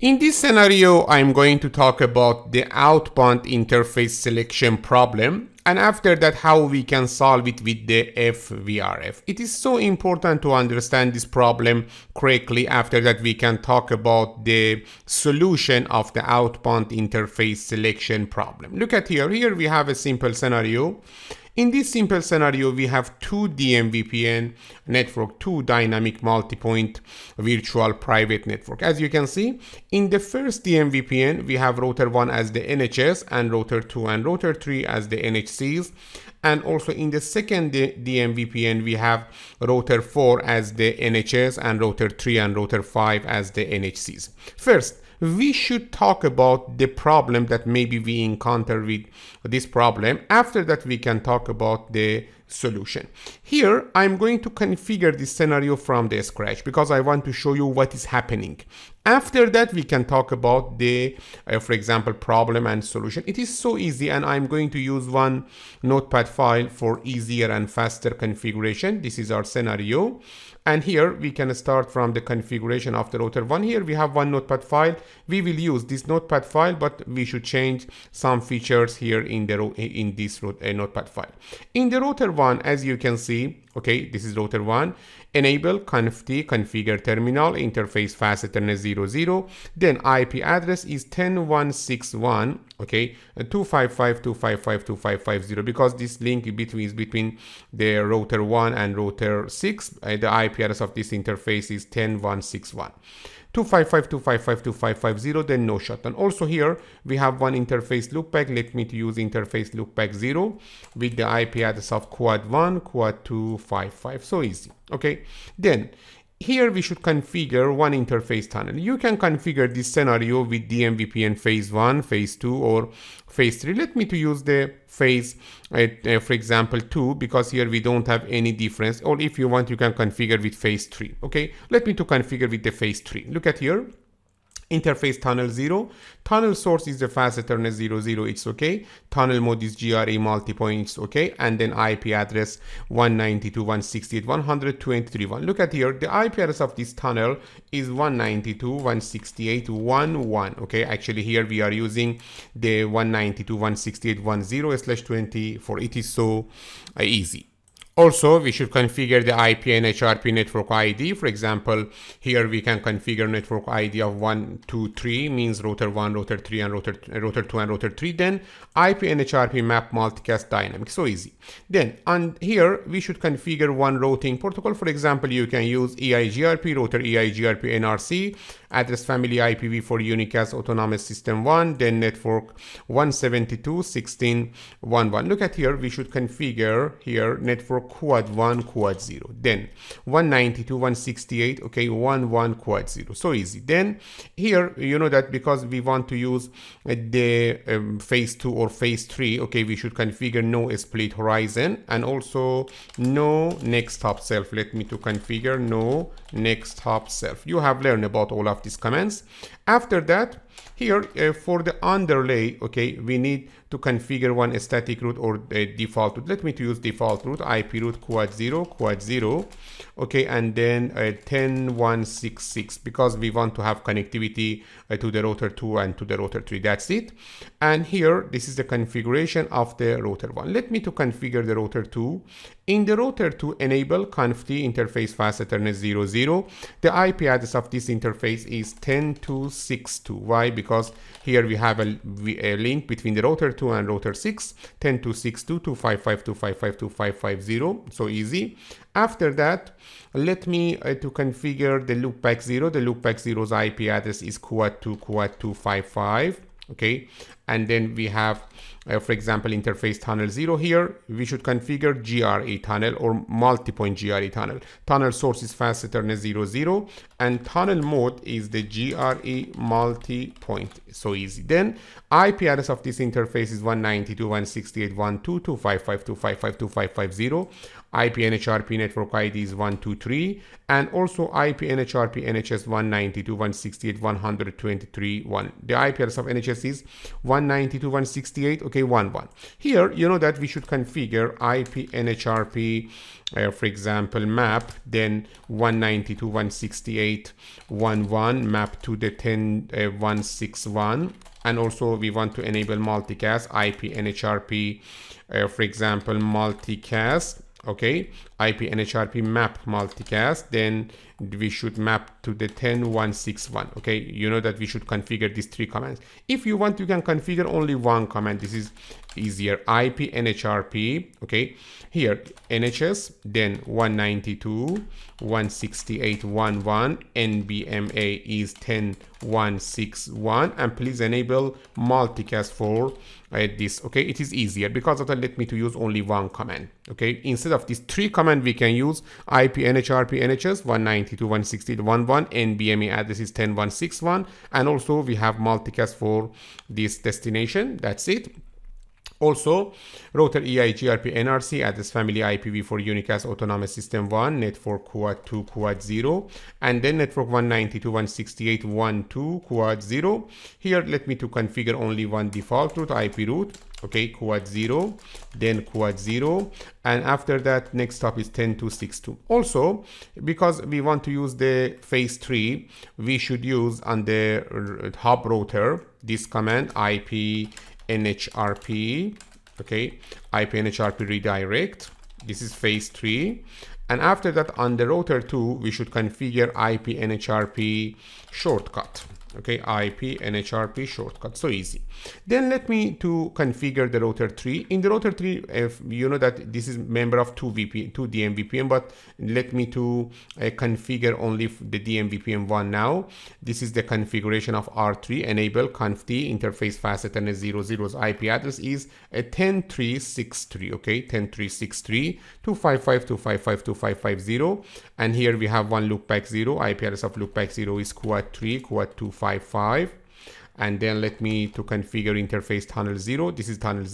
In this scenario, I'm going to talk about the outbound interface selection problem, and after that how we can solve it with the FVRF. It is so important to understand this problem correctly. After that we can talk about the solution of the outbound interface selection problem. Look at here. Here we have a simple scenario. In this simple scenario, we have two DMVPN network, two dynamic multi-point virtual private network. As you can see, in the first DMVPN, we have router 1 as the NHS and router 2 and router 3 as the NHCs. And also in the second DMVPN, we have router 4 as the NHS and router 3 and router 5 as the NHCs. First, we should talk about the problem that maybe we encounter with this problem. After that, we can talk about the solution. Here, I'm going to configure this scenario from the scratch because I want to show you what is happening. After that, we can talk about the, for example, problem and solution. It is so easy, and I'm going to use one notepad file for easier and faster configuration. This is our scenario. And here we can start from the configuration of the router 1. Here we have one notepad file. We will use this notepad file, but we should change some features here in this notepad file. In the router 1, as you can see, okay, this is router 1. Enable conft configure terminal interface fast Ethernet 00. Then IP address is 10.161, okay, 255.255.255.0, because this link is between the router 1 and router 6. The IP address of this interface is 10.161. 255.255.255.0, then no shutdown. Also here we have one interface loopback. Let me to use interface loopback 0 with the IP address of quad 1, quad 255. So easy. Okay, then here we should configure one interface tunnel. You can configure this scenario with DMVPN phase 1, phase 2, or phase 3. Let me to use the phase, for example, 2, because here we don't have any difference. Or if you want, you can configure with phase 3. Okay, let me to configure with the phase 3. Look at here. Interface tunnel 0. Tunnel source is the fast Ethernet 00, it's okay. Tunnel mode is GRE multipoint, it's okay. And then IP address 192.168.123.1. Look at here, the IP address of this tunnel is 192.168.1.1. Okay, actually here we are using the 192.168.10/24. It is so easy. Also, we should configure the IP and HRP network ID. For example, here we can configure network ID of 123, means router 1, router 3, and router 2 and router 3. Then IP and HRP map multicast dynamic. So easy. Then on here, we should configure one routing protocol. For example, you can use EIGRP, router EIGRP NRC, address family IPv4 unicast autonomous system 1, then network 172.16.1.1. Look at here, we should configure here network quad 1, quad 0, then 192.168, okay, 1.1 quad 0. So easy. Then here, you know that because we want to use the phase 2 or phase 3, okay, we should configure no split horizon and also no next hop self. Let me to configure no next hop self. You have learned about all of these commands. After that, here for the underlay, okay, we need to configure one static route or default route. Let me to use default route, IP route quad 0, okay, and then 10.166, because we want to have connectivity to the router 2 and to the router 3. That's it. And here, this is the configuration of the router 1. Let me to configure the router 2. In the router 2, enable conft interface fast Ethernet 00. The IP address of this interface is 10.262. Why? Because here we have a link between the router 2 and router 6, 10.262.255.255.255.0. So easy. After that, let me to configure the loopback 0. The loopback 0's IP address is quad 2, quad 255. Okay, and then we have, for example, interface tunnel 0 here. We should configure GRE tunnel or multi-point GRE tunnel. Tunnel source is fast Ethernet 00, and tunnel mode is the GRE multi-point. So easy. Then IP address of this interface is 192.168.1.2.255.255.255.0. IP NHRP network ID is 123, and also IP NHRP NHS 192.168.123.1. The IP address of NHS is 192.168, okay, 1.1. Here, you know that we should configure IP NHRP, for example, map, then 192.168.1.1 map to the 10.161. And also we want to enable multicast, IP NHRP, for example, multicast, okay, IP NHRP map multicast, then we should map to the 10.161. okay, you know that we should configure these 3 commands. If you want, you can configure only 1 command. This is easier. IP NHRP, okay, here NHS, then 192.168.1.1, NBMA is 10.161, and please enable multicast for this. Okay, it is easier because of that. Let me to use only 1 command. Okay, instead of these 3 command, we can use IP NHRP NHS 192.168.1.1, NBMA address is 10.161, and also we have multicast for this destination. That's it. Also, router EIGRP NRC address family IPv4 unicast autonomous system 1, network quad 2 quad 0, and then network 192.168.1.2 quad 0. Here, let me to configure only 1 default route, IP route, okay, quad 0, then quad 0, and after that, next stop is 10.2.6.2. Also, because we want to use the phase 3, we should use on the hub router this command IP NHRP, okay, IP NHRP redirect. This is phase 3, and after that on the router 2 we should configure IP NHRP shortcut, okay, IP NHRP shortcut. So easy. Then let me to configure the router 3. In the router 3, if you know that this is member of 2 DM VPN, but let me to configure only the DM VPN 1 now. This is the configuration of R3, enable conf-t interface fast Ethernet 00's IP address is 10.3.6.3, okay, 10.3.6.3 255.255.255.0, and here we have one loopback 0. IP address of loopback 0 is quad 3 quad 255. And then let me to configure interface tunnel 0. This is tunnel 0.